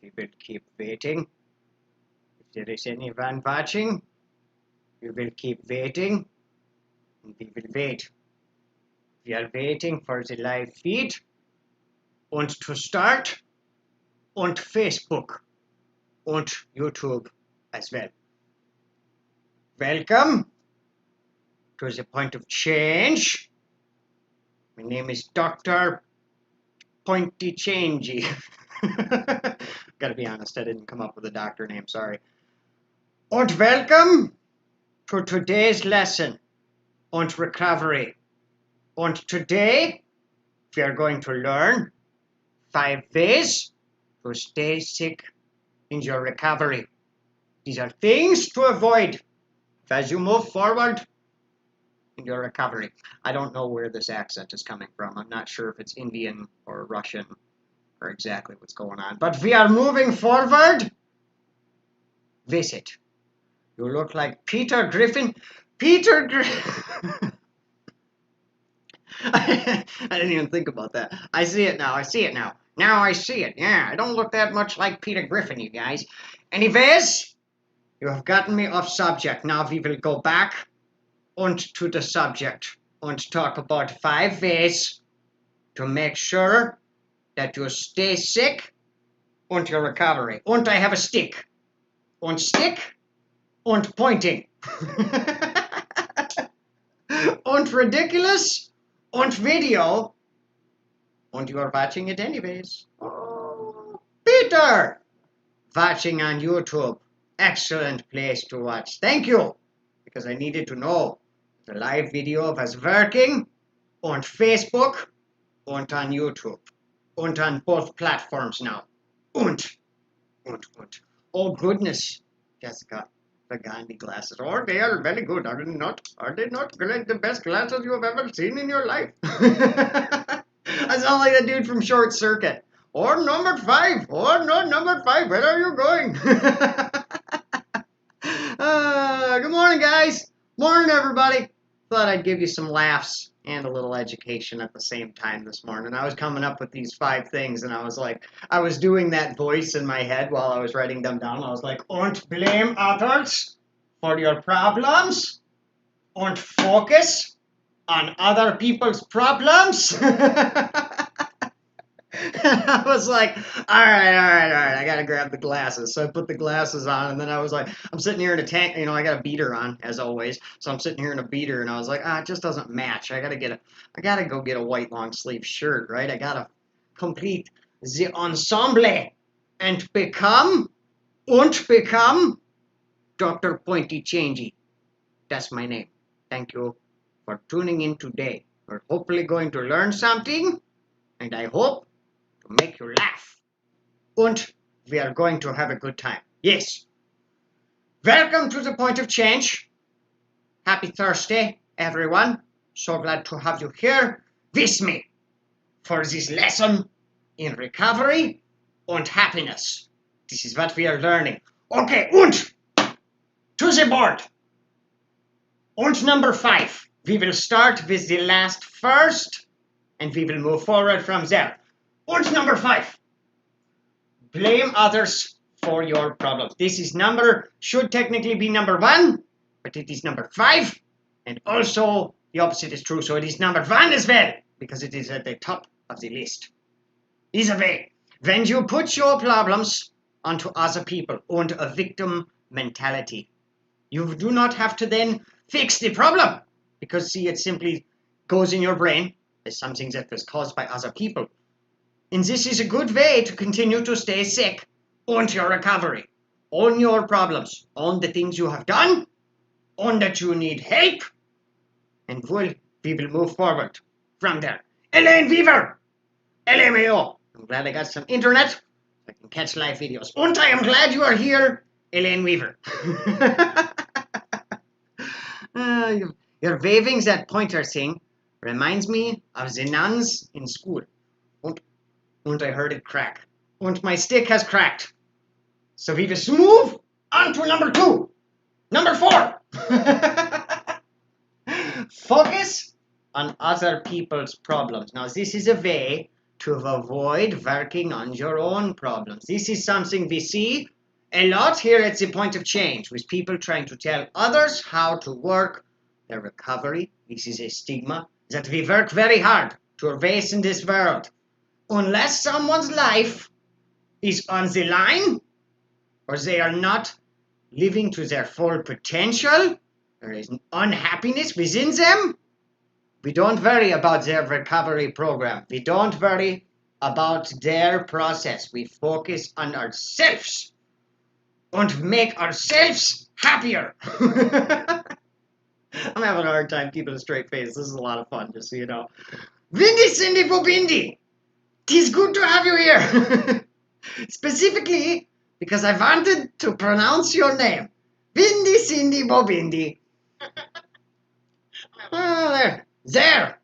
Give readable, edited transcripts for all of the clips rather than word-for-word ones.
We will keep waiting. If there is anyone watching, we will keep waiting, and we will wait. We are waiting for the live feed and to start on Facebook and YouTube as well. Welcome to the point of change. My name is Dr. Pointy Changey. Gotta be honest, I didn't come up with a doctor name, sorry. And welcome to today's lesson on recovery. And today we are going to learn 5 ways to stay sick in your recovery. These are things to avoid as you move forward in your recovery. I don't know where this accent is coming from. I'm not sure if it's Indian or Russian or exactly what's going on. But we are moving forward. Visit. You look like Peter Griffin. Peter Griffin. I didn't even think about that. I see it now. Now I see it. Yeah, I don't look that much like Peter Griffin, you guys. Anyways, you have gotten me off subject. Now we will go back onto the subject and talk about 5 ways to make sure that you stay sick and your recovery. And I have a stick. And stick and pointing. And ridiculous and video. And you are watching it anyways. Oh, Peter! Watching on YouTube. Excellent place to watch. Thank you. Because I needed to know the live video was working on Facebook and on YouTube. And on both platforms now. And. Oh goodness, Jessica. The Gandhi glasses. Oh, they are very good, are they not? Are they not the best glasses you have ever seen in your life? I sound like the dude from Short Circuit. Or number 5. Oh, no, number 5. Where are you going? Good morning, guys. Morning, everybody. Thought I'd give you some laughs and a little education at the same time this morning. I was coming up with these 5 things, and I was doing that voice in my head while I was writing them down. I was like, don't blame others for your problems. Don't focus on other people's problems. I was like, all right, I gotta grab the glasses. So I put the glasses on, and then I was like, I'm sitting here in a tank, I got a beater on, as always. So I'm sitting here in a beater, and I was like, it just doesn't match. I gotta go get a white long sleeve shirt, right? I gotta complete the ensemble and become Dr. Pointy Changey. That's my name. Thank you for tuning in today. We're hopefully going to learn something, and I hope to make you laugh. And we are going to have a good time. Yes. Welcome to the point of change. Happy Thursday, everyone. So glad to have you here with me for this lesson in recovery and happiness. This is what we are learning. Okay, and to the board. And number 5. We will start with the last first, and we will move forward from there. And number 5. Blame others for your problems. This is should technically be number 1, but it is number 5. And also the opposite is true. So it is number 1 as well, because it is at the top of the list. Either way, when you put your problems onto other people and a victim mentality, you do not have to then fix the problem. Because see, it simply goes in your brain as something that was caused by other people. And this is a good way to continue to stay sick on your recovery, on your problems, on the things you have done, on that you need help, and we will move forward from there. Elaine Weaver, LMAO. I'm glad I got some internet so I can catch live videos. And I am glad you are here, Elaine Weaver. Your waving that pointer thing reminds me of the nuns in school. And I heard it crack. And my stick has cracked. So we just move on to number 2. Number 4. Focus on other people's problems. Now, this is a way to avoid working on your own problems. This is something we see a lot here at the Point of Change, with people trying to tell others how to work their recovery. This is a stigma that we work very hard to erase in this world. Unless someone's life is on the line, or they are not living to their full potential, there is unhappiness within them, we don't worry about their recovery program. We don't worry about their process. We focus on ourselves and make ourselves happier. I'm having a hard time keeping a straight face. This is a lot of fun, just so you know. Windy Cindy Bobindi, tis good to have you here. Specifically because I wanted to pronounce your name. Windy Cindy Bobindi. Oh, there.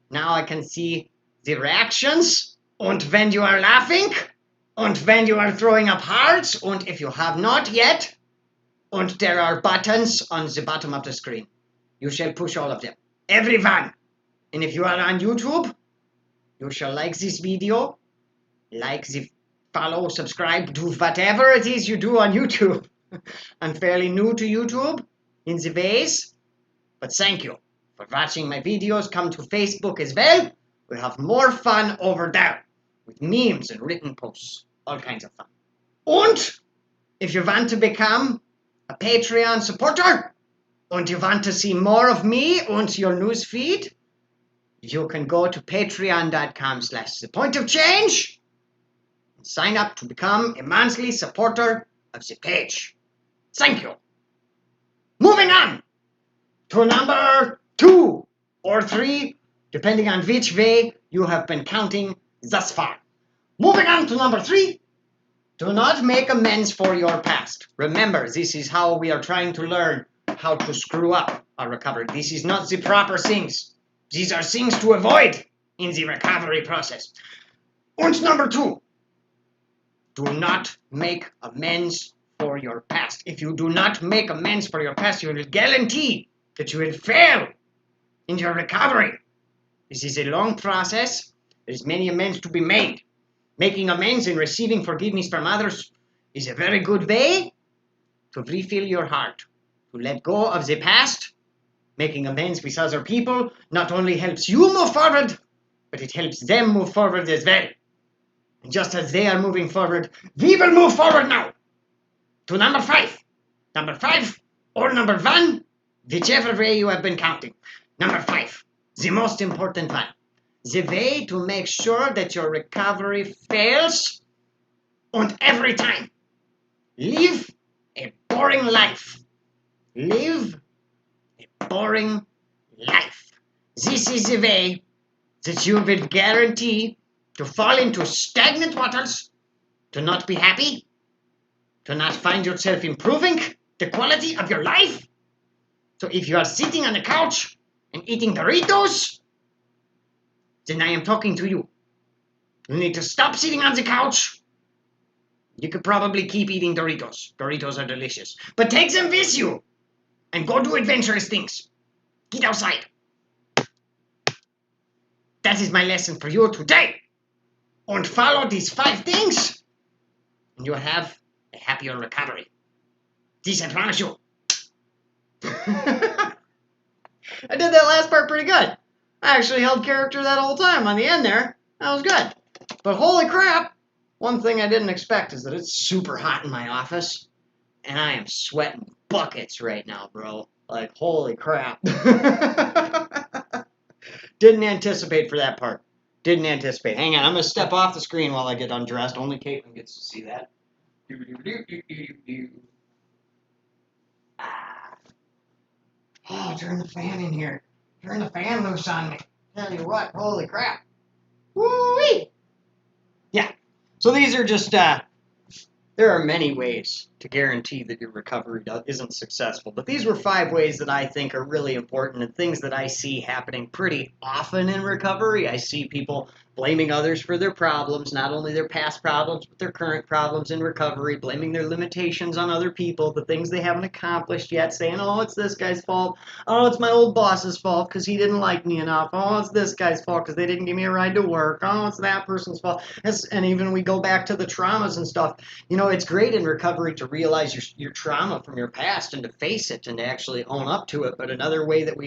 Now I can see the reactions, and when you are laughing, and when you are throwing up hearts, and if you have not yet, and there are buttons on the bottom of the screen. You shall push all of them. Everyone. And if you are on YouTube, you shall like this video, like the follow, subscribe, do whatever it is you do on YouTube. I'm fairly new to YouTube in the ways, but thank you for watching my videos. Come to Facebook as well. We'll have more fun over there with memes and written posts, all kinds of fun. And if you want to become a Patreon supporter and you want to see more of me and your news feed, you can go to patreon.com/thepointofchange and sign up to become a monthly supporter of the page. Thank you. Moving on to number 2 or 3, depending on which way you have been counting thus far. Moving on to number 3, do not make amends for your past. Remember, this is how we are trying to learn how to screw up our recovery. This is not the proper things. These are things to avoid in the recovery process. And number 2, do not make amends for your past. If you do not make amends for your past, you will guarantee that you will fail in your recovery. This is a long process. There's many amends to be made. Making amends and receiving forgiveness from others is a very good way to refill your heart, to let go of the past. Making amends with other people not only helps you move forward, but it helps them move forward as well. And just as they are moving forward, we will move forward now to number 5. Number 5 or number 1, whichever way you have been counting. Number 5, the most important one. The way to make sure that your recovery fails and every time. Live a boring life. Live a boring life. This is the way that you will guarantee to fall into stagnant waters, to not be happy, to not find yourself improving the quality of your life. So if you are sitting on the couch and eating Doritos, then I am talking to you. You need to stop sitting on the couch. You could probably keep eating Doritos. Doritos are delicious. But take them with you and go do adventurous things. Get outside. That is my lesson for you today. And follow these 5 things, and you'll have a happier recovery. This I promise you. I did that last part pretty good. I actually held character that whole time on the end there. That was good. But holy crap, one thing I didn't expect is that it's super hot in my office, and I am sweating buckets right now, bro. Like, holy crap. Didn't anticipate for that part. Didn't anticipate. Hang on, I'm going to step off the screen while I get undressed. Only Caitlin gets to see that. Oh, turn the fan in here. Turn the fan loose on me. Tell you what, holy crap. Woo-wee! Yeah, so these are just, there are many ways to guarantee that your recovery isn't successful. But these were 5 ways that I think are really important and things that I see happening pretty often in recovery. I see people blaming others for their problems, not only their past problems, but their current problems in recovery, blaming their limitations on other people, the things they haven't accomplished yet, saying, oh, it's this guy's fault. Oh, it's my old boss's fault because he didn't like me enough. Oh, it's this guy's fault because they didn't give me a ride to work. Oh, it's that person's fault. And even we go back to the traumas and stuff. It's great in recovery to realize your trauma from your past and to face it and to actually own up to it. But another way that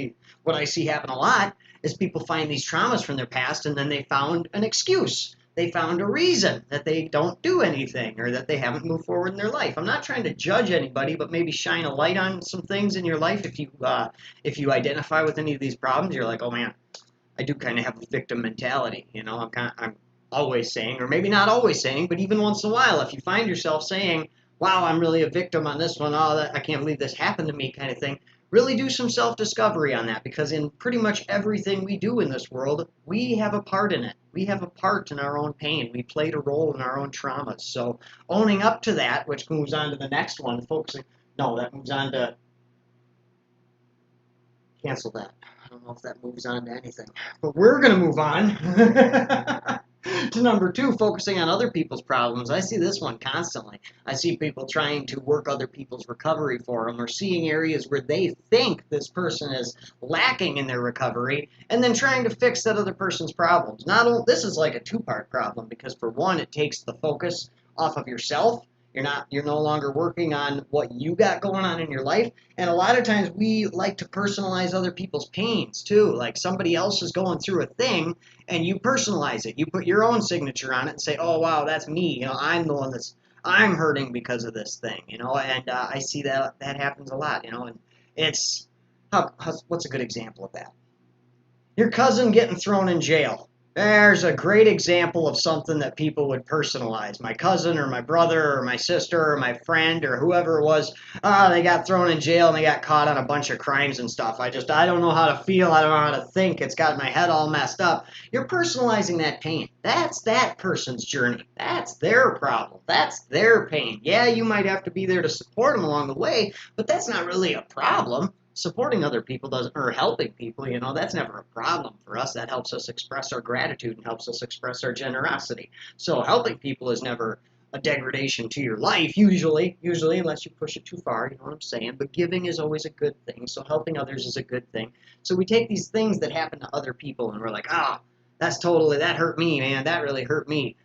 what I see happen a lot is people find these traumas from their past and then they found an excuse. They found a reason that they don't do anything or that they haven't moved forward in their life. I'm not trying to judge anybody, but maybe shine a light on some things in your life. If you identify with any of these problems, you're like, oh man, I do kind of have a victim mentality. I'm always saying, or maybe not always saying, but even once in a while, if you find yourself saying, wow, I'm really a victim on this one, oh, I can't believe this happened to me kind of thing, really do some self-discovery on that, because in pretty much everything we do in this world, we have a part in it. We have a part in our own pain. We played a role in our own traumas. So owning up to that, which moves on to the next one, that moves on to, cancel that. I don't know if that moves on to anything, but we're going to move on. To number 2, focusing on other people's problems. I see this one constantly. I see people trying to work other people's recovery for them or seeing areas where they think this person is lacking in their recovery and then trying to fix that other person's problems. This is like a 2-part problem because for one, it takes the focus off of yourself. You're no longer working on what you got going on in your life. And a lot of times we like to personalize other people's pains too. Like somebody else is going through a thing and you personalize it. You put your own signature on it and say, oh, wow, that's me. I'm the one I'm hurting because of this thing, and I see that happens a lot, and it's, what's a good example of that? Your cousin getting thrown in jail. There's a great example of something that people would personalize. My cousin or my brother or my sister or my friend or whoever it was, they got thrown in jail and they got caught on a bunch of crimes and stuff. I don't know how to feel. I don't know how to think. It's got my head all messed up. You're personalizing that pain. That's that person's journey. That's their problem. That's their pain. Yeah, you might have to be there to support them along the way, but that's not really a problem. Supporting other people or helping people, that's never a problem for us. That helps us express our gratitude and helps us express our generosity. So helping people is never a degradation to your life, usually, unless you push it too far, you know what I'm saying? But giving is always a good thing, so helping others is a good thing. So we take these things that happen to other people and we're like, that hurt me, man, that really hurt me.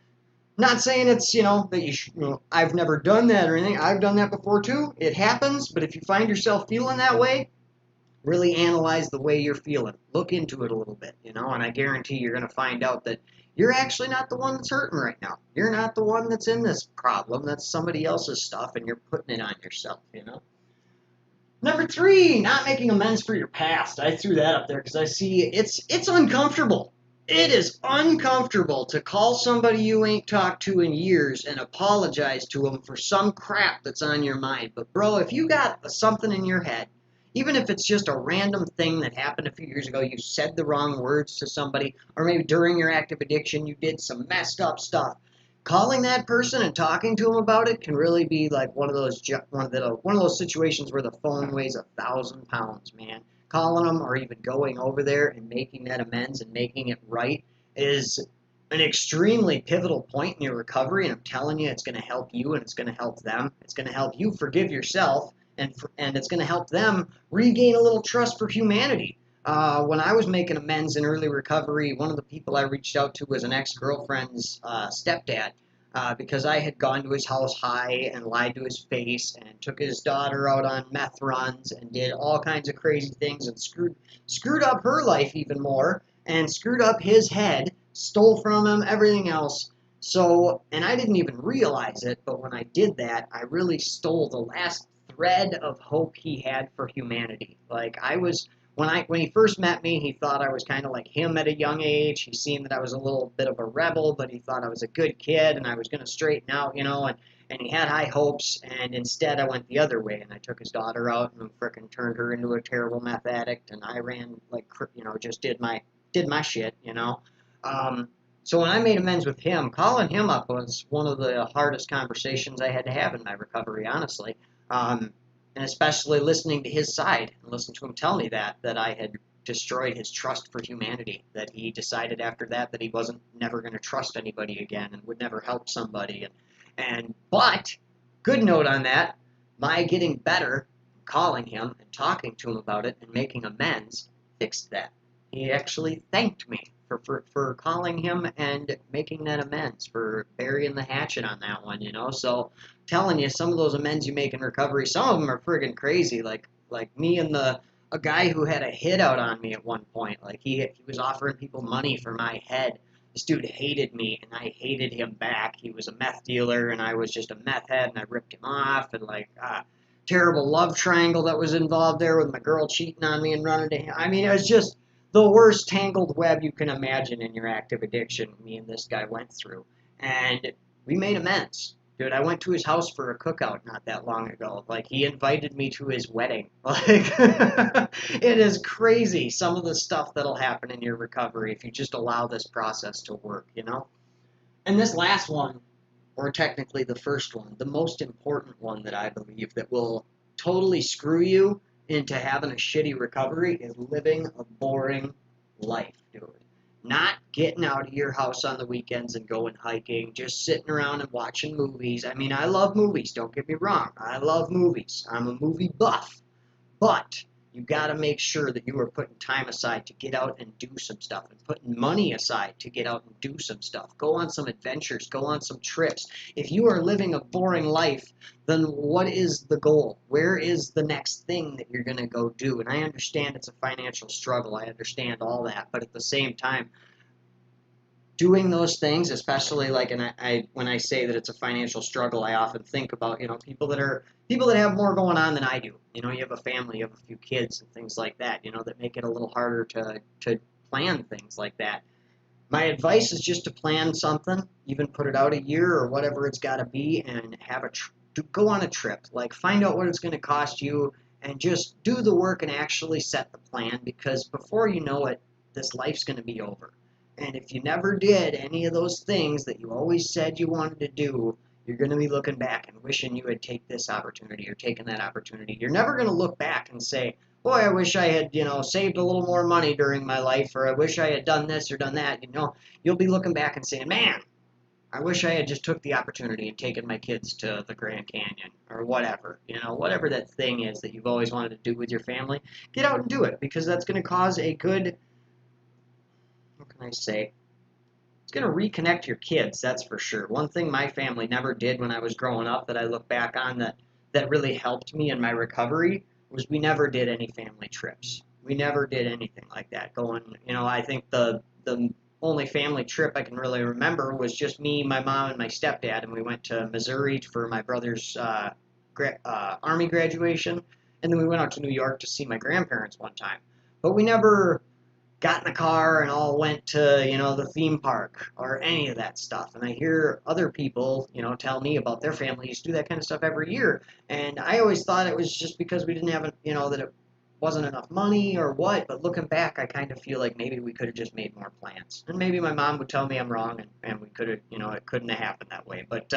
Not saying it's, that you should, I've never done that or anything. I've done that before too. It happens, but if you find yourself feeling that way, really analyze the way you're feeling. Look into it a little bit, and I guarantee you're going to find out that you're actually not the one that's hurting right now. You're not the one that's in this problem. That's somebody else's stuff, and you're putting it on yourself, Number 3, not making amends for your past. I threw that up there because I see it's uncomfortable. It is uncomfortable to call somebody you ain't talked to in years and apologize to them for some crap that's on your mind. But bro, if you got something in your head, even if it's just a random thing that happened a few years ago, you said the wrong words to somebody, or maybe during your active addiction you did some messed up stuff, calling that person and talking to them about it can really be like one of those situations where the phone weighs 1,000 pounds, man. Calling them or even going over there and making that amends and making it right is an extremely pivotal point in your recovery, and I'm telling you, it's going to help you and it's going to help them. It's going to help you forgive yourself, and it's going to help them regain a little trust for humanity. When I was making amends in early recovery, one of the people I reached out to was an ex-girlfriend's stepdad, because I had gone to his house high and lied to his face and took his daughter out on meth runs and did all kinds of crazy things and screwed up her life even more and screwed up his head, stole from him, everything else. So, and I didn't even realize it, but when I did that, I really stole the last thread of hope he had for humanity. Like when he first met me, he thought I was kind of like him at a young age. He seen that I was a little bit of a rebel, but he thought I was a good kid and I was going to straighten out, and he had high hopes, and instead I went the other way, and I took his daughter out and frickin' turned her into a terrible meth addict, and I ran just did my shit, So when I made amends with him, calling him up was one of the hardest conversations I had to have in my recovery, honestly. Um, and especially listening to his side and listening to him tell me that I had destroyed his trust for humanity, that he decided after that he wasn't never going to trust anybody again and would never help somebody. But good note on that, my getting better, calling him and talking to him about it and making amends fixed that. He actually thanked me for calling him and making that amends, for burying the hatchet on that one, you know. So telling you, some of those amends you make in recovery, some of them are friggin' crazy. Like me and a guy who had a hit out on me at one point. Like he was offering people money for my head. This dude hated me and I hated him back. He was a meth dealer and I was just a meth head and I ripped him off, and terrible love triangle that was involved there with my girl cheating on me and running to him. I mean, it was just the worst tangled web you can imagine in your active addiction me and this guy went through. And we made amends. Dude, I went to his house for a cookout not that long ago. Like, he invited me to his wedding. Like, it is crazy, some of the stuff that'll happen in your recovery if you just allow this process to work, you know? And this last one, or technically the first one, the most important one that I believe that will totally screw you into having a shitty recovery, is living a boring life, dude. Not getting out of your house on the weekends and going hiking, just sitting around and watching movies. I mean, I love movies, don't get me wrong. I love movies. I'm a movie buff. But you got to make sure that you are putting time aside to get out and do some stuff, and putting money aside to get out and do some stuff. Go on some adventures, go on some trips. If you are living a boring life, then what is the goal? Where is the next thing that you're going to go do? And I understand it's a financial struggle. I understand all that. But at the same time, doing those things, especially like, and I when I say that it's a financial struggle, I often think about, people that have more going on than I do. You know, you have a family, you have a few kids and things like that, that make it a little harder to plan things like that. My advice is just to plan something, even put it out a year or whatever it's got to be, and have to go on a trip. Like, find out what it's going to cost you and just do the work and actually set the plan, because before you know it, this life's going to be over. And if you never did any of those things that you always said you wanted to do, you're going to be looking back and wishing you had taken this opportunity or taken that opportunity. You're never going to look back and say, boy, I wish I had, saved a little more money during my life, or I wish I had done this or done that. You'll be looking back and saying, man, I wish I had just took the opportunity and taken my kids to the Grand Canyon or whatever. Whatever that thing is that you've always wanted to do with your family, get out and do it, because that's going to cause a good, what can I say? It's going to reconnect your kids, that's for sure. One thing my family never did when I was growing up that I look back on that really helped me in my recovery was we never did any family trips. We never did anything like that. I think the only family trip I can really remember was just me, my mom, and my stepdad, and we went to Missouri for my brother's Army graduation, and then we went out to New York to see my grandparents one time. But we never got in the car and all went to, the theme park or any of that stuff. And I hear other people, tell me about their families do that kind of stuff every year. And I always thought it was just because we didn't have, that it wasn't enough money or what. But looking back, I kind of feel like maybe we could have just made more plans. And maybe my mom would tell me I'm wrong, and we could have, it couldn't have happened that way. But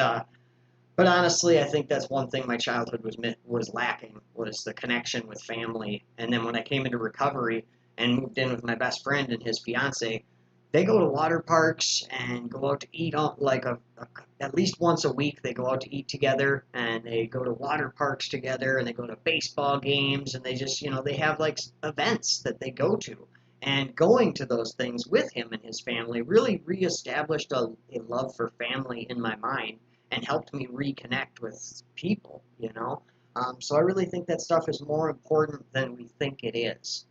honestly, I think that's one thing my childhood was lacking, was the connection with family. And then when I came into recovery and moved in with my best friend and his fiance, they go to water parks and go out to eat at least once a week. They go out to eat together, and they go to water parks together, and they go to baseball games, and they just, they have like events that they go to. And going to those things with him and his family really reestablished a love for family in my mind, and helped me reconnect with people. So I really think that stuff is more important than we think it is.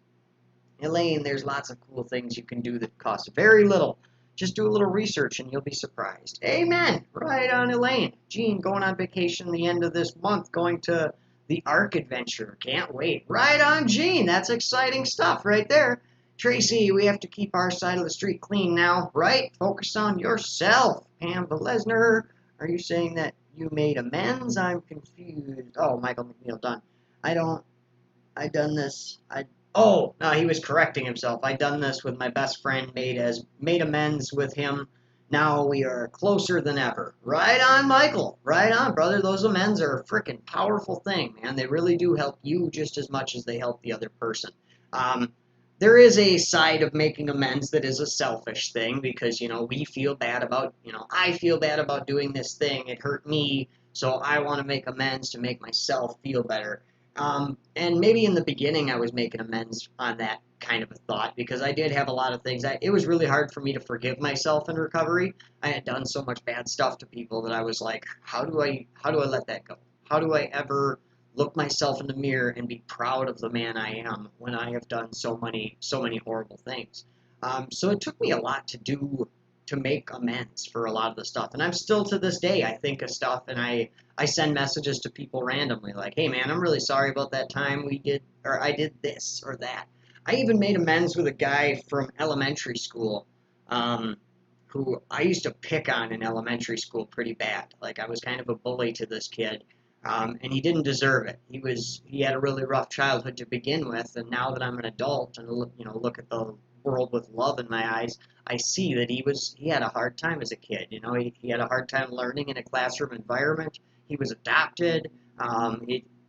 Elaine, there's lots of cool things you can do that cost very little. Just do a little research and you'll be surprised. Amen. Right on, Elaine. Gene, going on vacation the end of this month, going to the Ark Adventure. Can't wait. Right on, Gene. That's exciting stuff right there. Tracy, we have to keep our side of the street clean now, right? Focus on yourself. Pam Valesner, are you saying that you made amends? I'm confused. Oh, Michael McNeil, done. I done this. Oh, no, he was correcting himself. I done this with my best friend, made amends with him Now we are closer than ever. Right on, Michael. Right on, brother. Those amends are a freaking powerful thing, man. They really do help you just as much as they help the other person. Um, there is a side of making amends that is a selfish thing because, we feel bad about, I feel bad about doing this thing. It hurt me. So I want to make amends to make myself feel better. And maybe in the beginning I was making amends on that kind of a thought because I did have a lot of things. It was really hard for me to forgive myself in recovery. I had done so much bad stuff to people that I was like, how do I let that go? How do I ever look myself in the mirror and be proud of the man I am when I have done so many horrible things? So it took me a lot to do to make amends for a lot of the stuff, and I'm still to this day I think of stuff and I send messages to people randomly like, hey man, I'm really sorry about that time we did or I did this or that. I even made amends with a guy from elementary school, um, who I used to pick on in elementary school pretty bad. Like I was kind of a bully to this kid, and he didn't deserve it. He had a really rough childhood to begin with, and now that I'm an adult and look at the world with love in my eyes, I see that he had a hard time as a kid. He had a hard time learning in a classroom environment. He was adopted.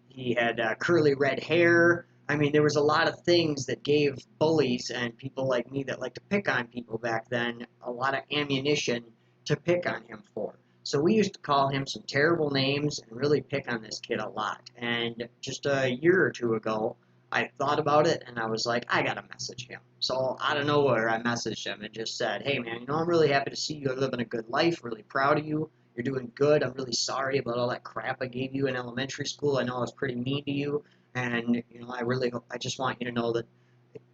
He had curly red hair. I mean, there was a lot of things that gave bullies and people like me that like to pick on people back then a lot of ammunition to pick on him for. So we used to call him some terrible names and really pick on this kid a lot. And just a year or two ago, I thought about it and I was like, I gotta message him. So out of nowhere, I messaged him and just said, hey man, I'm really happy to see you're living a good life, really proud of you. You're doing good. I'm really sorry about all that crap I gave you in elementary school. I know I was pretty mean to you. And, I just want you to know that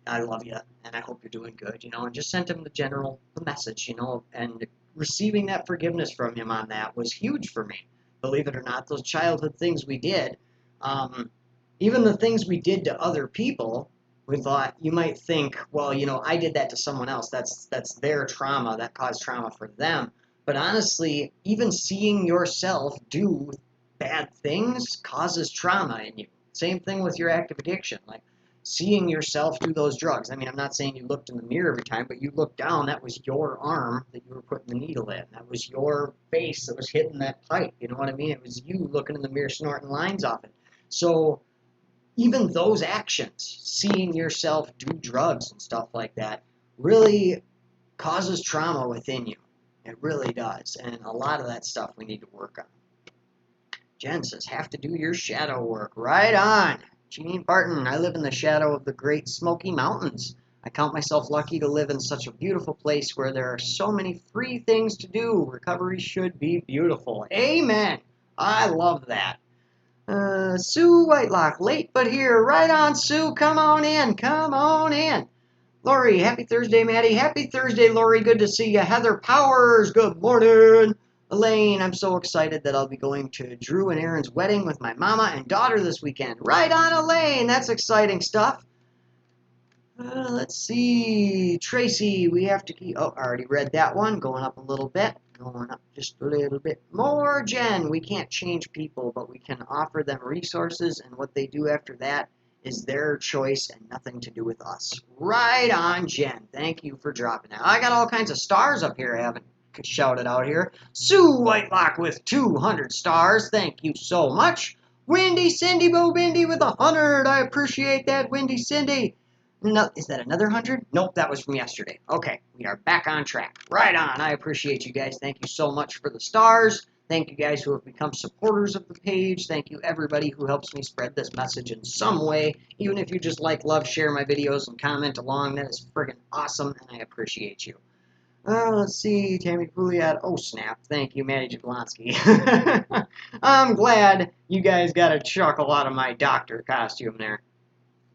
I love you and I hope you're doing good, and just sent him the message, and receiving that forgiveness from him on that was huge for me. Believe it or not, those childhood things we did, um, even the things we did to other people, we thought you might think, well, I did that to someone else. That's their trauma. That caused trauma for them. But honestly, even seeing yourself do bad things causes trauma in you. Same thing with your active addiction. Like seeing yourself do those drugs. I mean, I'm not saying you looked in the mirror every time, but you looked down, that was your arm that you were putting the needle in. That was your face that was hitting that pipe. You know what I mean? It was you looking in the mirror snorting lines off it. So even those actions, seeing yourself do drugs and stuff like that, really causes trauma within you. It really does. And a lot of that stuff we need to work on. Jen says, have to do your shadow work. Right on. Jeanine Barton, I live in the shadow of the Great Smoky Mountains. I count myself lucky to live in such a beautiful place where there are so many free things to do. Recovery should be beautiful. Amen. I love that. Sue Whitelock, late but here. Right on, Sue. Come on in. Come on in. Lori, happy Thursday, Maddie. Happy Thursday, Lori. Good to see you. Heather Powers, good morning. Elaine, I'm so excited that I'll be going to Drew and Aaron's wedding with my mama and daughter this weekend. Right on, Elaine. That's exciting stuff. Let's see. Tracy, we have to keep... Oh, I already read that one. Going up a little bit. Going up just a little bit more. Jen, we can't change people, but we can offer them resources, and what they do after that is their choice and nothing to do with us. Right on, Jen. Thank you for dropping that. I got all kinds of stars up here I haven't shouted out here. Sue Whitelock with 200 stars. Thank you so much. Windy Cindy Bo Bindi with 100. I appreciate that, Windy Cindy. No, is that another 100? Nope, that was from yesterday. Okay, we are back on track. Right on. I appreciate you guys. Thank you so much for the stars. Thank you guys who have become supporters of the page. Thank you everybody who helps me spread this message in some way. Even if you just like, love, share my videos, and comment along, that is friggin' awesome, and I appreciate you. Let's see, Tammy Pouliot. Oh, snap. Thank you, Maddie Jablonski. I'm glad you guys got a chuckle out of my doctor costume there.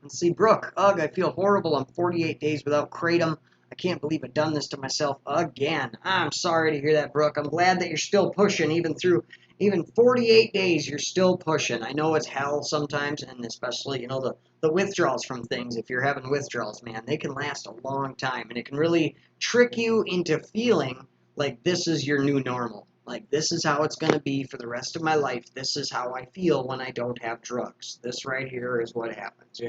Let's see, Brooke. Ugh, I feel horrible. I'm 48 days without Kratom. I can't believe I've done this to myself again. I'm sorry to hear that, Brooke. I'm glad that you're still pushing, even 48 days, you're still pushing. I know it's hell sometimes, and especially, the withdrawals from things. If you're having withdrawals, man, they can last a long time, and it can really trick you into feeling like this is your new normal. Like, this is how it's going to be for the rest of my life. This is how I feel when I don't have drugs. This right here is what happens,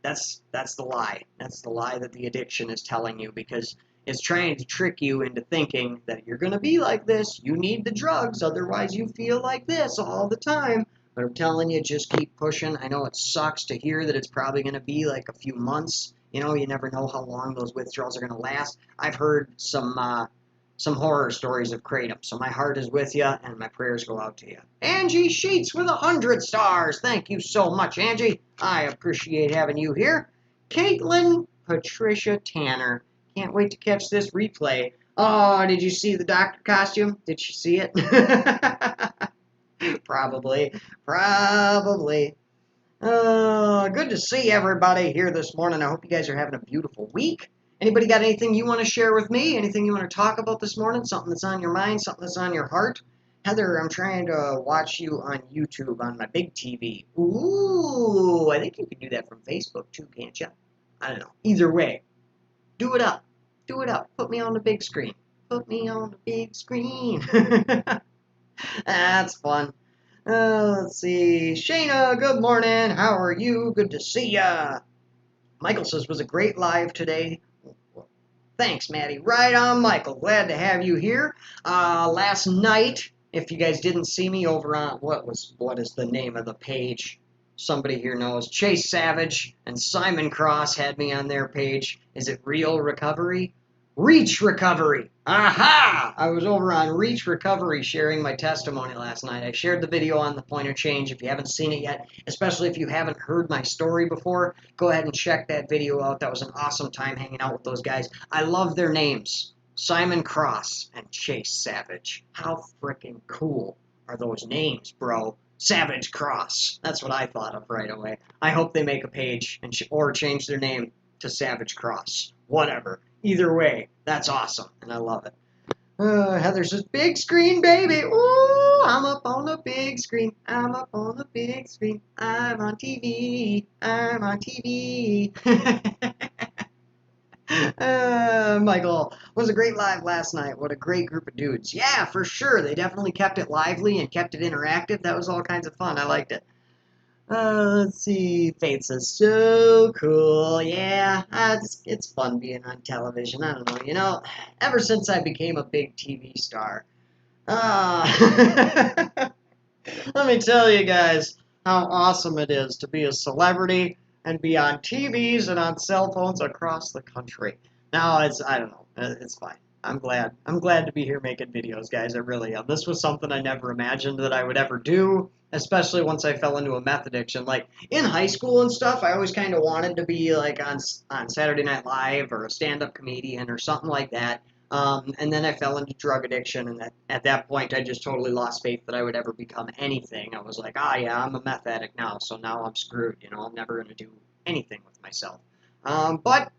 That's the lie. That's the lie that the addiction is telling you, because is trying to trick you into thinking that you're going to be like this. You need the drugs, otherwise you feel like this all the time. But I'm telling you, just keep pushing. I know it sucks to hear that it's probably going to be like a few months. You know, you never know how long those withdrawals are going to last. I've heard some horror stories of kratom, so my heart is with you, and my prayers go out to you. Angie Sheets with 100 stars. Thank you so much, Angie. I appreciate having you here. Caitlin Patricia Tanner. Can't wait to catch this replay. Oh, did you see the doctor costume? Did you see it? Probably. Good to see everybody here this morning. I hope you guys are having a beautiful week. Anybody got anything you want to share with me? Anything you want to talk about this morning? Something that's on your mind? Something that's on your heart? Heather, I'm trying to watch you on YouTube on my big TV. Ooh, I think you can do that from Facebook too, can't you? I don't know. Either way, do it up. Do it up. Put me on the big screen. Put me on the big screen. That's fun. Let's see. Shayna, good morning. How are you? Good to see ya. Michael says, was a great live today. Thanks, Maddie. Right on, Michael. Glad to have you here. Last night, if you guys didn't see me over on, what is the name of the page? Somebody here knows. Chase Savage and Simon Cross had me on their page. Is it Real Recovery? Reach Recovery. Aha! I was over on Reach Recovery sharing my testimony last night. I shared the video on the Point of Change. If you haven't seen it yet, especially if you haven't heard my story before, go ahead and check that video out. That was an awesome time hanging out with those guys. I love their names. Simon Cross and Chase Savage. How freaking cool are those names, bro? Savage Cross. That's what I thought of right away. I hope they make a page or change their name to Savage Cross. Whatever. Either way, that's awesome, and I love it. Heather says, big screen, baby. Ooh, I'm up on the big screen. I'm up on the big screen. I'm on TV. I'm on TV. Michael, was a great live last night. What a great group of dudes. Yeah, for sure. They definitely kept it lively and kept it interactive. That was all kinds of fun. I liked it. Let's see. Faith says, so cool. Yeah, it's fun being on television. I don't know. You know, ever since I became a big TV star, let me tell you guys how awesome it is to be a celebrity and be on TVs and on cell phones across the country. Now, I don't know. It's fine. I'm glad to be here making videos, guys. I really am. This was something I never imagined that I would ever do, especially once I fell into a meth addiction. Like, in high school and stuff, I always kind of wanted to be, like, on Saturday Night Live or a stand-up comedian or something like that. And then I fell into drug addiction, and at that point, I just totally lost faith that I would ever become anything. I was like, yeah, I'm a meth addict now, so now I'm screwed. You know, I'm never going to do anything with myself. But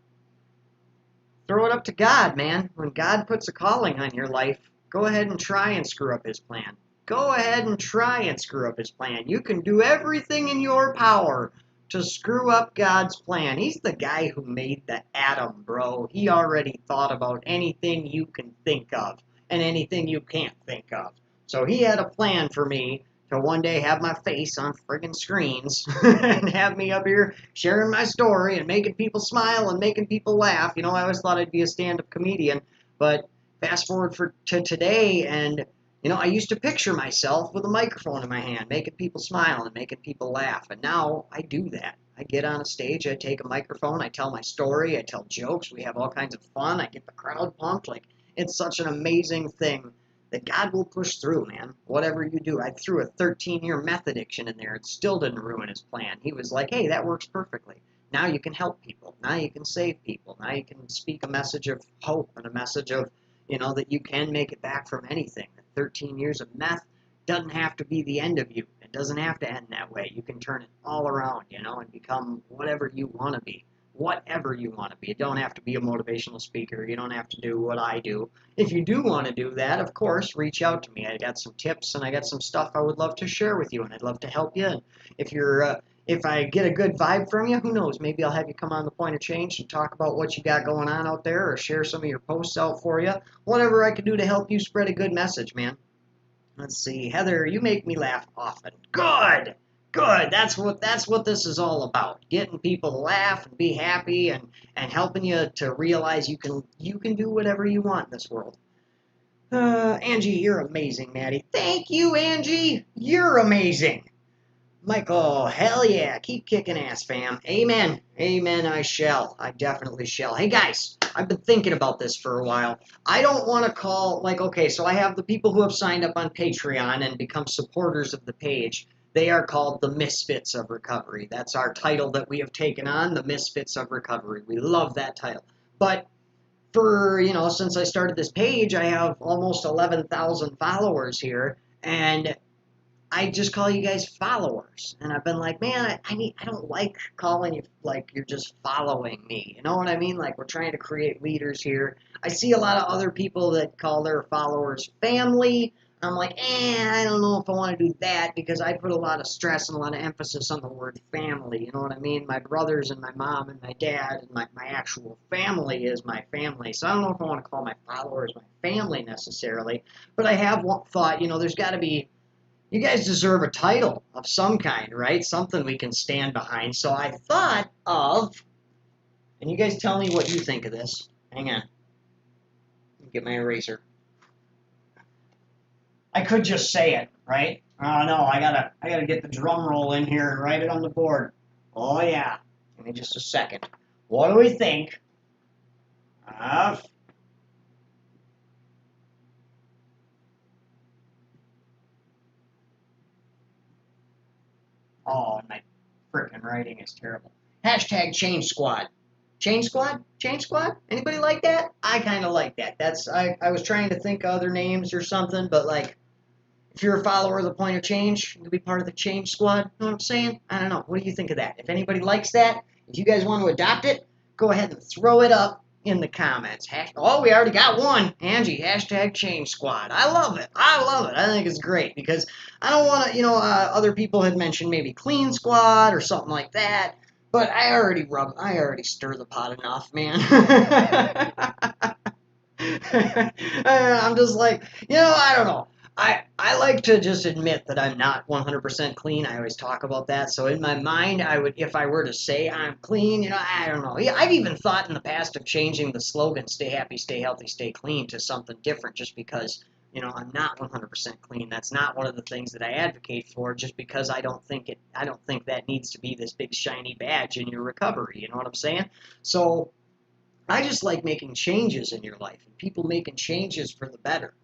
throw it up to God, man. When God puts a calling on your life, go ahead and try and screw up his plan. Go ahead and try and screw up his plan. You can do everything in your power to screw up God's plan. He's the guy who made the atom, bro. He already thought about anything you can think of and anything you can't think of. So he had a plan for me to one day have my face on friggin' screens and have me up here sharing my story and making people smile and making people laugh. You know, I always thought I'd be a stand-up comedian, but fast forward to today, and you know, I used to picture myself with a microphone in my hand, making people smile and making people laugh, and now I do that. I get on a stage, I take a microphone, I tell my story, I tell jokes, we have all kinds of fun, I get the crowd pumped. Like, it's such an amazing thing that God will push through, man. Whatever you do. I threw a 13-year meth addiction in there. It still didn't ruin his plan. He was like, hey, that works perfectly. Now you can help people. Now you can save people. Now you can speak a message of hope and a message of, you know, that you can make it back from anything. 13 years of meth doesn't have to be the end of you. It doesn't have to end that way. You can turn it all around, you know, and become whatever you want to be. Whatever you want to be. You don't have to be a motivational speaker. You don't have to do what I do. If you do want to do that, of course, reach out to me. I got some tips and I got some stuff I would love to share with you, and I'd love to help you. And if I get a good vibe from you, who knows? Maybe I'll have you come on the Point of Change and talk about what you got going on out there, or share some of your posts out for you. Whatever I can do to help you spread a good message, man. Let's see. Heather, you make me laugh often. Good! Good. That's what this is all about. Getting people to laugh and be happy and helping you to realize you can do whatever you want in this world. Angie, you're amazing, Maddie. Thank you, Angie. You're amazing. Michael, hell yeah. Keep kicking ass, fam. Amen. Amen, I shall. I definitely shall. Hey, guys, I've been thinking about this for a while. I don't want to call, okay, so I have the people who have signed up on Patreon and become supporters of the page. They are called the Misfits of Recovery. That's our title that we have taken on, the Misfits of Recovery. We love that title. But since I started this page, I have almost 11,000 followers here, and I just call you guys followers. And I've been like, man, I don't like calling you like you're just following me. You know what I mean? Like, we're trying to create leaders here. I see a lot of other people that call their followers family. I'm like, I don't know if I want to do that, because I put a lot of stress and a lot of emphasis on the word family. You know what I mean? My brothers and my mom and my dad and my actual family is my family. So I don't know if I want to call my followers my family necessarily. But I have thought, there's got to be, you guys deserve a title of some kind, right? Something we can stand behind. So I thought of, and you guys tell me what you think of this. Hang on. Let me get my eraser. I could just say it, right? Oh no, I gotta get the drum roll in here and write it on the board. Oh yeah. Give me just a second. What do we think of oh, my frickin' writing is terrible. Hashtag Change Squad. Change Squad? Change Squad? Anybody like that? I kind of like that. I was trying to think of other names or something, but like, if you're a follower of the Point of Change, you can be part of the Change Squad. You know what I'm saying? I don't know. What do you think of that? If anybody likes that, if you guys want to adopt it, go ahead and throw it up in the comments. Oh, we already got one. Angie, hashtag Change Squad. I love it. I love it. I think it's great, because I don't want to, other people had mentioned maybe Clean Squad or something like that. But I already stir the pot enough, man. I'm just like, I don't know. I like to just admit that I'm not 100% clean. I always talk about that. So in my mind, if I were to say I'm clean, I don't know. Yeah, I've even thought in the past of changing the slogan, stay happy, stay healthy, stay clean, to something different, just because, I'm not 100% clean. That's not one of the things that I advocate for, just because I don't think that needs to be this big shiny badge in your recovery. You know what I'm saying? So I just like making changes in your life, and people making changes for the better.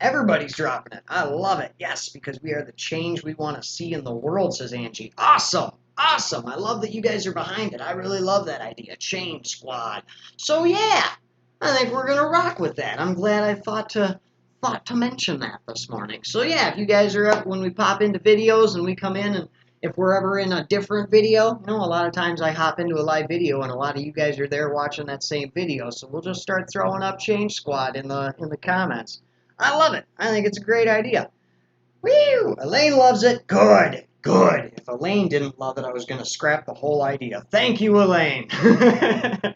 Everybody's dropping it. I love it. Yes, because we are the change we want to see in the world, says Angie. Awesome. Awesome. I love that you guys are behind it. I really love that idea. Change Squad. So yeah, I think we're gonna rock with that. I'm glad I thought to mention that this morning. So yeah, if you guys are up when we pop into videos and we come in, and if we're ever in a different video, a lot of times I hop into a live video and a lot of you guys are there watching that same video. So we'll just start throwing up Change Squad in the comments. I love it. I think it's a great idea. Woo! Elaine loves it. Good. Good. If Elaine didn't love it, I was going to scrap the whole idea. Thank you, Elaine. I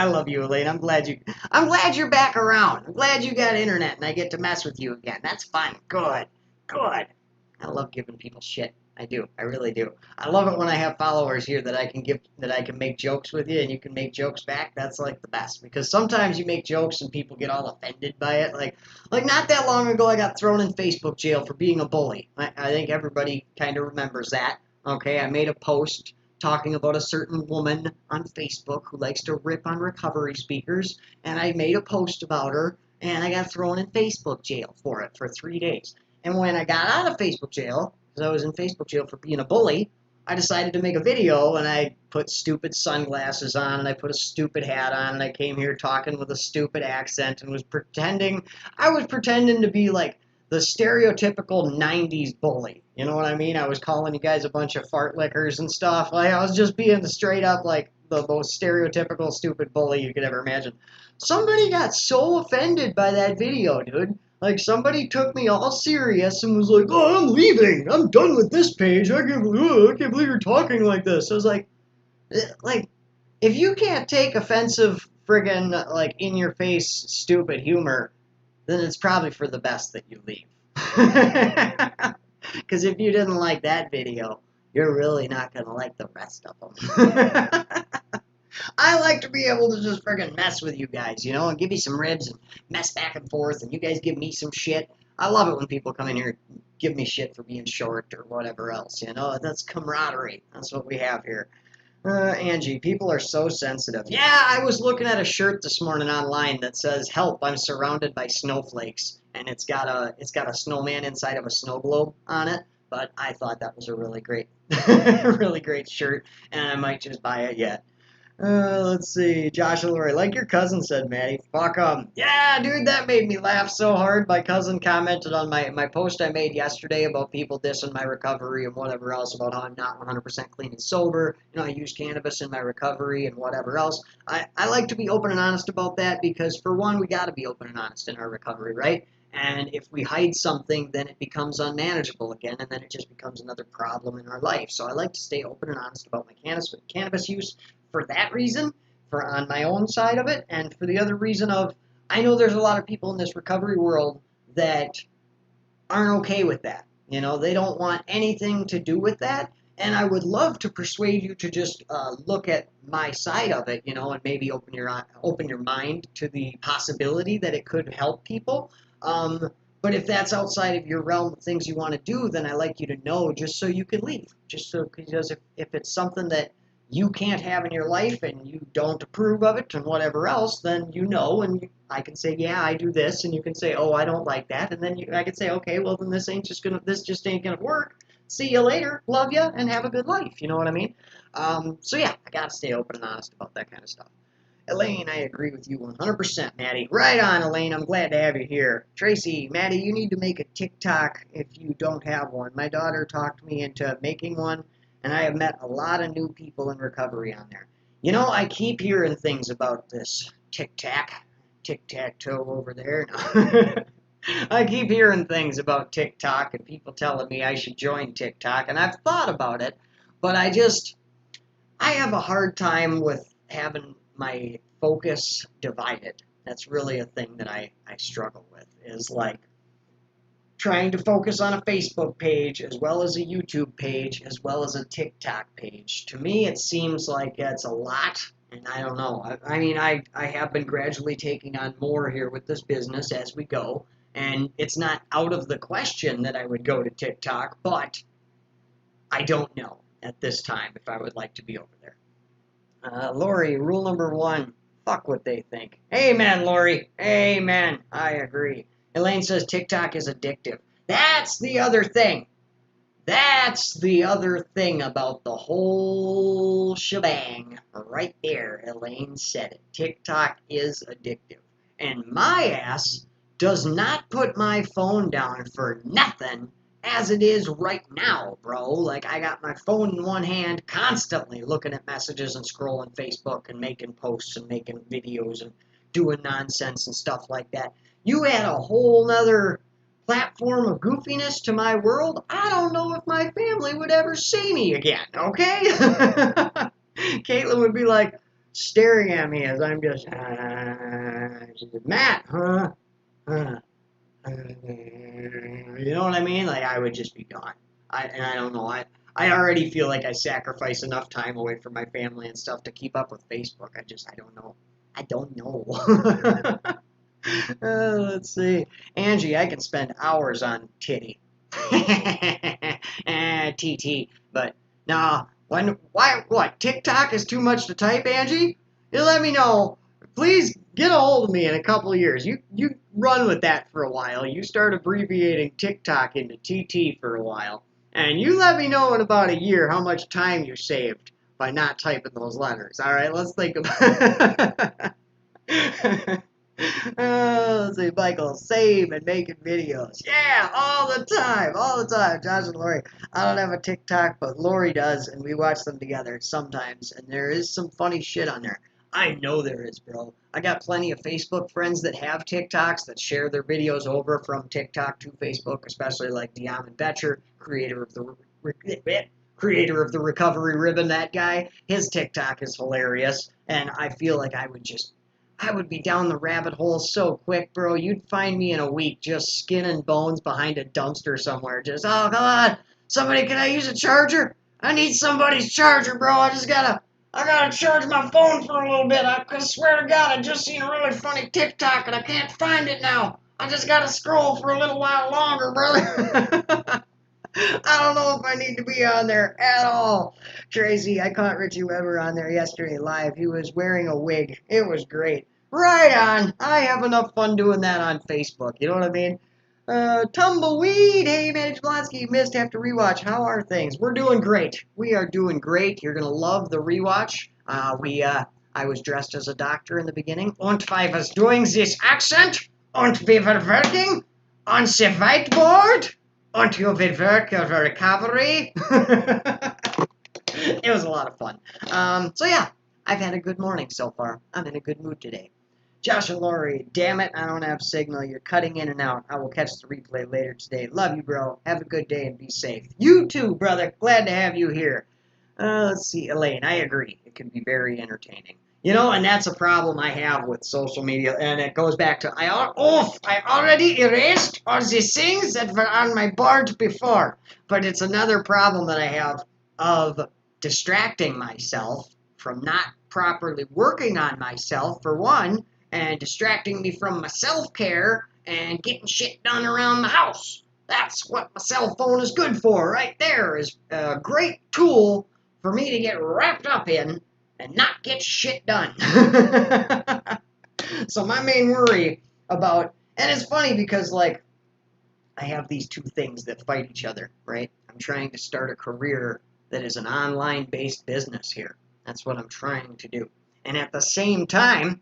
love you, Elaine. I'm glad you're back around. I'm glad you got internet and I get to mess with you again. That's fun. Good. Good. I love giving people shit. I do. I really do. I love it when I have followers here that I can make jokes with you and you can make jokes back. That's like the best, because sometimes you make jokes and people get all offended by it. Like not that long ago, I got thrown in Facebook jail for being a bully. I think everybody kind of remembers that. Okay, I made a post talking about a certain woman on Facebook who likes to rip on recovery speakers, and I made a post about her, and I got thrown in Facebook jail for it for 3 days. And when I got out of Facebook jail, because I was in Facebook jail for being a bully, I decided to make a video, and I put stupid sunglasses on, and I put a stupid hat on, and I came here talking with a stupid accent and was pretending to be like the stereotypical 90s bully. You know what I mean? I was calling you guys a bunch of fart lickers and stuff. Like, I was just being straight up like the most stereotypical stupid bully you could ever imagine. Somebody got so offended by that video, dude. Like, somebody took me all serious and was like, oh, I'm leaving. I'm done with this page. I can't believe you're talking like this. I was like, if you can't take offensive, friggin', like, in-your-face, stupid humor, then it's probably for the best that you leave. Because if you didn't like that video, you're really not going to like the rest of them. I like to be able to just friggin' mess with you guys, you know, and give you some ribs and mess back and forth, and you guys give me some shit. I love it when people come in here and give me shit for being short or whatever else, you know. That's camaraderie. That's what we have here. Angie, people are so sensitive. Yeah, I was looking at a shirt this morning online that says, "Help, I'm surrounded by snowflakes," and it's got a snowman inside of a snow globe on it. But I thought that was a really great, really great shirt, and I might just buy it yet. Let's see. Josh and Lori, like your cousin said, Maddie, fuck 'em. Yeah, dude, that made me laugh so hard. My cousin commented on my post I made yesterday about people dissing my recovery and whatever else, about how I'm not 100% clean and sober. You know, I use cannabis in my recovery and whatever else. I like to be open and honest about that because, for one, we got to be open and honest in our recovery, right? And if we hide something, then it becomes unmanageable again, and then it just becomes another problem in our life. So I like to stay open and honest about my cannabis use for that reason, for on my own side of it, and for the other reason of I know there's a lot of people in this recovery world that aren't okay with that. You know, they don't want anything to do with that. And I would love to persuade you to just look at my side of it, you know, and maybe open your mind to the possibility that it could help people. But if that's outside of your realm of things you want to do, then I like you to know just so you can leave. Just so, because if it's something that you can't have in your life and you don't approve of it and whatever else, then you know, and I can say, yeah, I do this, and you can say, oh, I don't like that, and then I can say, okay, well, then this just ain't gonna work. See you later, love you, and have a good life. You know what I mean? So yeah, I gotta stay open and honest about that kind of stuff. Elaine, I agree with you 100%, Maddie. Right on, Elaine. I'm glad to have you here. Tracy, Maddie, you need to make a TikTok if you don't have one. My daughter talked me into making one, and I have met a lot of new people in recovery on there. You know, I keep hearing things about this tic-tac-toe over there. I keep hearing things about TikTok and people telling me I should join TikTok, and I've thought about it, but I have a hard time with having my focus divided. That's really a thing that I struggle with, is like trying to focus on a Facebook page as well as a YouTube page as well as a TikTok page. To me, it seems like it's a lot, and I don't know. I mean, I have been gradually taking on more here with this business as we go, and it's not out of the question that I would go to TikTok, but I don't know at this time if I would like to be over there. Lori, rule number one, fuck what they think. Amen, Lori. Amen. I agree. Elaine says TikTok is addictive. That's the other thing. That's the other thing about the whole shebang. Right there, Elaine said it. TikTok is addictive. And my ass does not put my phone down for nothing as it is right now, bro. Like, I got my phone in one hand, constantly looking at messages and scrolling Facebook and making posts and making videos and doing nonsense and stuff like that. You add a whole nother platform of goofiness to my world, I don't know if my family would ever see me again, okay? Caitlin would be like staring at me as I'm just, she said, Matt, huh? You know what I mean? Like, I would just be gone. And I don't know. I already feel like I sacrifice enough time away from my family and stuff to keep up with Facebook. I don't know. I don't know. Let's see. Angie, I can spend hours on titty. TT. But, nah. What? TikTok is too much to type, Angie? You let me know. Please get a hold of me in a couple of years. You run with that for a while. You start abbreviating TikTok into TT for a while. And you let me know in about a year how much time you saved by not typing those letters. All right, let's think about let's see, Michael, save and making videos. Yeah, all the time, Josh and Lori. I don't have a TikTok, but Lori does, and we watch them together sometimes, and there is some funny shit on there. I know there is, bro. I got plenty of Facebook friends that have TikToks that share their videos over from TikTok to Facebook, especially like Diamond Betcher, creator of the Recovery Ribbon, that guy. His TikTok is hilarious, and I feel like I would just I would be down the rabbit hole so quick, bro. You'd find me in a week just skin and bones behind a dumpster somewhere. Just, oh, come on. Somebody, can I use a charger? I need somebody's charger, bro. I gotta charge my phone for a little bit. I swear to God, I just seen a really funny TikTok and I can't find it now. I just gotta scroll for a little while longer, brother. I don't know if I need to be on there at all. Tracy, I caught Richie Weber on there yesterday live. He was wearing a wig. It was great. Right on. I have enough fun doing that on Facebook. You know what I mean? Tumbleweed. Hey, man, Jablonski, missed. Have to rewatch. How are things? We're doing great. We are doing great. You're going to love the rewatch. I was dressed as a doctor in the beginning. Und I was doing this accent. Und we were working on the whiteboard. Und you will work your recovery. It was a lot of fun. So yeah, I've had a good morning so far. I'm in a good mood today. Josh and Lori, damn it, I don't have signal. You're cutting in and out. I will catch the replay later today. Love you, bro. Have a good day and be safe. You too, brother. Glad to have you here. Let's see, Elaine, I agree. It can be very entertaining. You know, and that's a problem I have with social media, and it goes back to, I already erased all the things that were on my board before, but it's another problem that I have of distracting myself from not properly working on myself, for one, and distracting me from my self-care and getting shit done around the house. That's what my cell phone is good for, right there, is a great tool for me to get wrapped up in and not get shit done. So my main worry about, and it's funny because, like, I have these two things that fight each other, right? I'm trying to start a career that is an online-based business here. That's what I'm trying to do. And at the same time,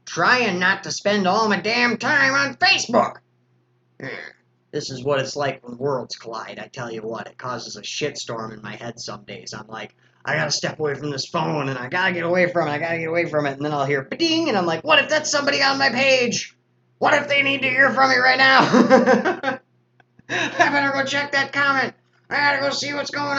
trying not to spend all my damn time on Facebook. This is what it's like when worlds collide. I tell you what, it causes a shitstorm in my head some days. I'm like, I gotta step away from this phone, and I gotta get away from it, and then I'll hear ba-ding, and I'm like, what if that's somebody on my page? What if they need to hear from me right now? I better go check that comment. I gotta go see what's going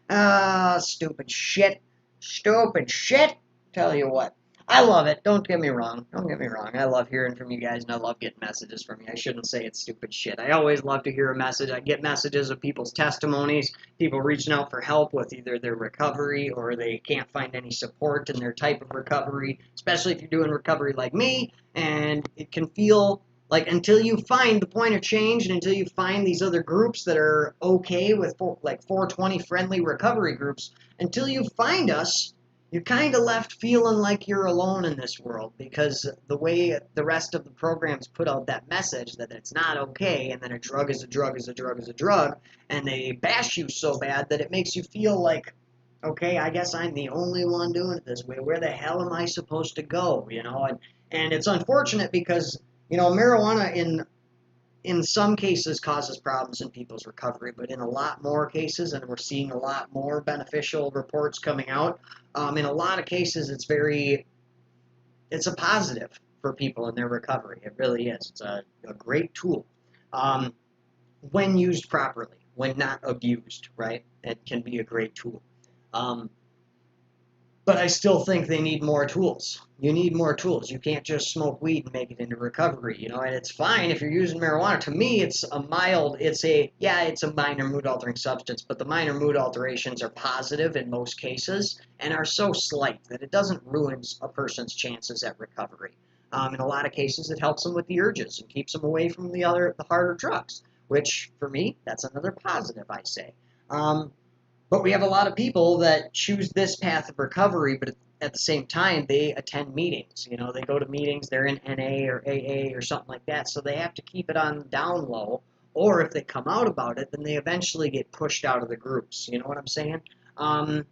on. Stupid shit. Stupid shit. Tell you what. I love it. Don't get me wrong. I love hearing from you guys, and I love getting messages from you. I shouldn't say it's stupid shit. I always love to hear a message. I get messages of people's testimonies, people reaching out for help with either their recovery or they can't find any support in their type of recovery, especially if you're doing recovery like me, and it can feel like until you find the point of change and until you find these other groups that are okay with, like 420 friendly recovery groups, until you find us, you're kind of left feeling like you're alone in this world, because the way the rest of the programs put out that message that it's not okay, and then a drug is a drug is a drug is a drug, and they bash you so bad that it makes you feel like, okay, I guess I'm the only one doing it this way. Where the hell am I supposed to go? You know, and it's unfortunate because, you know, marijuana in some cases causes problems in people's recovery, but in a lot more cases, and we're seeing a lot more beneficial reports coming out, in a lot of cases it's a positive for people in their recovery. It really is. It's a great tool when used properly, when not abused, right? It can be a great tool. But I still think they need more tools. You need more tools. You can't just smoke weed and make it into recovery, you know, and it's fine if you're using marijuana. To me, it's a minor mood altering substance, but the minor mood alterations are positive in most cases and are so slight that it doesn't ruin a person's chances at recovery. In a lot of cases, it helps them with the urges and keeps them away from the harder drugs, which for me, that's another positive, I say. But we have a lot of people that choose this path of recovery, but at the same time, they attend meetings. You know, they go to meetings, they're in NA or AA or something like that, so they have to keep it on the down low. Or if they come out about it, then they eventually get pushed out of the groups. You know what I'm saying? And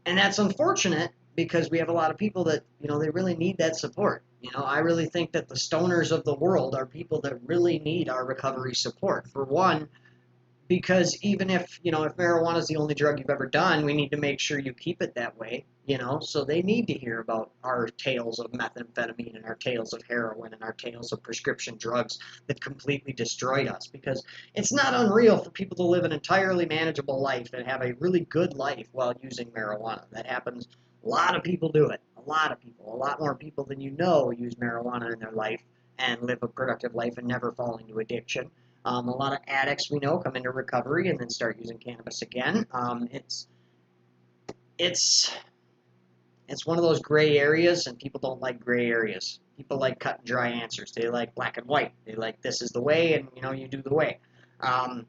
that's unfortunate because we have a lot of people that, you know, they really need that support. You know, I really think that the stoners of the world are people that really need our recovery support. For one, because even if, you know, if marijuana is the only drug you've ever done, we need to make sure you keep it that way, you know, so they need to hear about our tales of methamphetamine and our tales of heroin and our tales of prescription drugs that completely destroyed us, because it's not unreal for people to live an entirely manageable life and have a really good life while using marijuana. That happens. A lot of people do it. A A lot of people, a lot more people than you know, use marijuana in their life and live a productive life and never fall into addiction. A lot of addicts we know come into recovery and then start using cannabis again. It's it's one of those gray areas, and people don't like gray areas. People like cut and dry answers. They like black and white. They like this is the way, and you do the way. Um,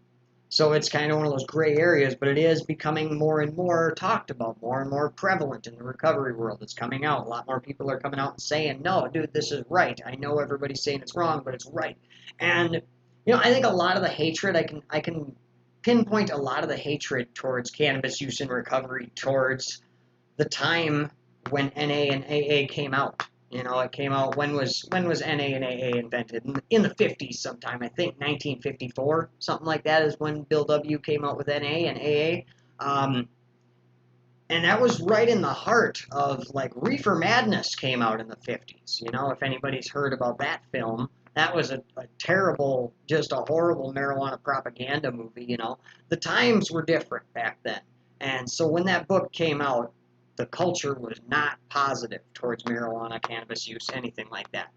so it's kind of one of those gray areas, but it is becoming more and more talked about, more and more prevalent in the recovery world. It's coming out. A lot more people are coming out and saying, "No, dude, this is right. I know everybody's saying it's wrong, but it's right." And I think a lot of the hatred I can pinpoint a lot of the hatred towards cannabis use in recovery towards the time when NA and AA came out. It came out when was NA and AA invented? In the 50s sometime, I think 1954, something like that is when Bill W. came out with NA and AA. And that was right in the heart of, like, Reefer Madness came out in the 50s. If anybody's heard about that film, that was a terrible, just a horrible marijuana propaganda movie. The times were different back then. And so when that book came out, the culture was not positive towards marijuana, cannabis use, anything like that.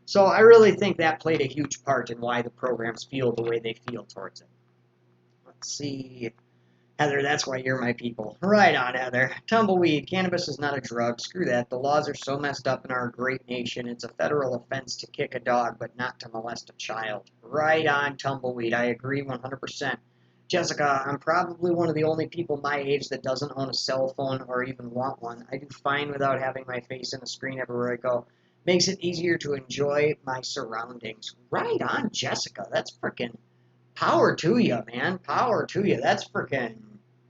So I really think that played a huge part in why the programs feel the way they feel towards it. Let's see. Heather, that's why you're my people. Right on, Heather. Tumbleweed. Cannabis is not a drug. Screw that. The laws are so messed up in our great nation. It's a federal offense to kick a dog, but not to molest a child. Right on, Tumbleweed. I agree 100%. Jessica, I'm probably one of the only people my age that doesn't own a cell phone or even want one. I do fine without having my face in a screen everywhere I go. Makes it easier to enjoy my surroundings. Right on, Jessica. That's freaking power to you, man. Power to you. That's freaking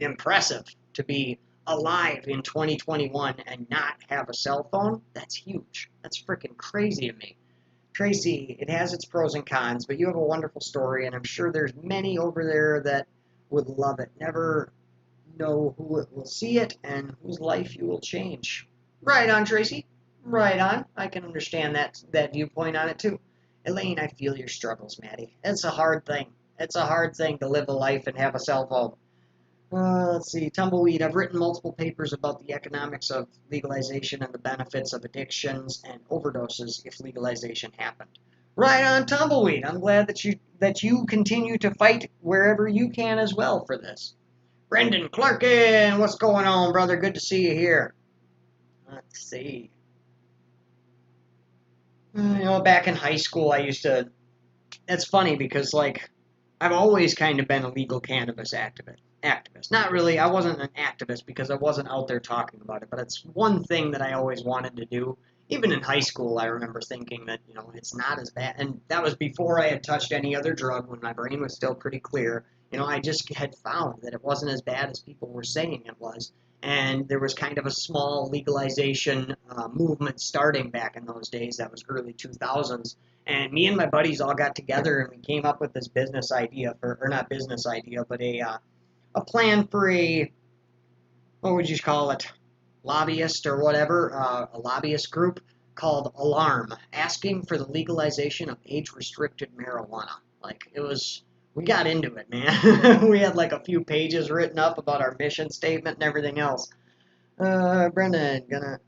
impressive to be alive in 2021 and not have a cell phone. That's huge. That's freaking crazy to me. Tracy, it has its pros and cons, but you have a wonderful story, and I'm sure there's many over there that would love it. Never know who will see it and whose life you will change. Right on, Tracy. Right on. I can understand that viewpoint on it, too. Elaine, I feel your struggles, Maddie. It's a hard thing. It's a hard thing to live a life and have a cell phone. Let's see, Tumbleweed. I've written multiple papers about the economics of legalization and the benefits of addictions and overdoses if legalization happened. Right on, Tumbleweed. I'm glad that you continue to fight wherever you can as well for this. Brendan Clarkin, what's going on, brother? Good to see you here. Let's see. Back in high school, I used to. It's funny because, like, I've always kind of been a legal cannabis activist. Not really, I wasn't an activist because I wasn't out there talking about it, but it's one thing that I always wanted to do. Even in high school, I remember thinking that, it's not as bad. And that was before I had touched any other drug, when my brain was still pretty clear. I just had found that it wasn't as bad as people were saying it was. And there was kind of a small legalization movement starting back in those days. That was early 2000s. And me and my buddies all got together and we came up with this business idea or not business idea, but a plan for what would you call it, lobbyist or whatever, a lobbyist group called Alarm, asking for the legalization of age-restricted marijuana. Like, we got into it, man. We had like a few pages written up about our mission statement and everything else. Brendan, gonna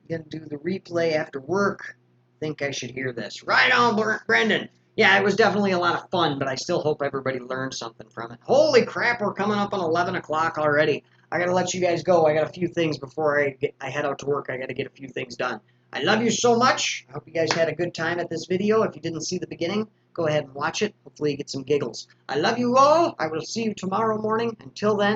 do the replay after work. Think I should hear this. Right on, Brendan. Yeah, it was definitely a lot of fun, but I still hope everybody learned something from it. Holy crap, we're coming up on 11 o'clock already. I gotta let you guys go. I got a few things before I head out to work. I gotta get a few things done. I love you so much. I hope you guys had a good time at this video. If you didn't see the beginning, go ahead and watch it. Hopefully you get some giggles. I love you all. I will see you tomorrow morning. Until then,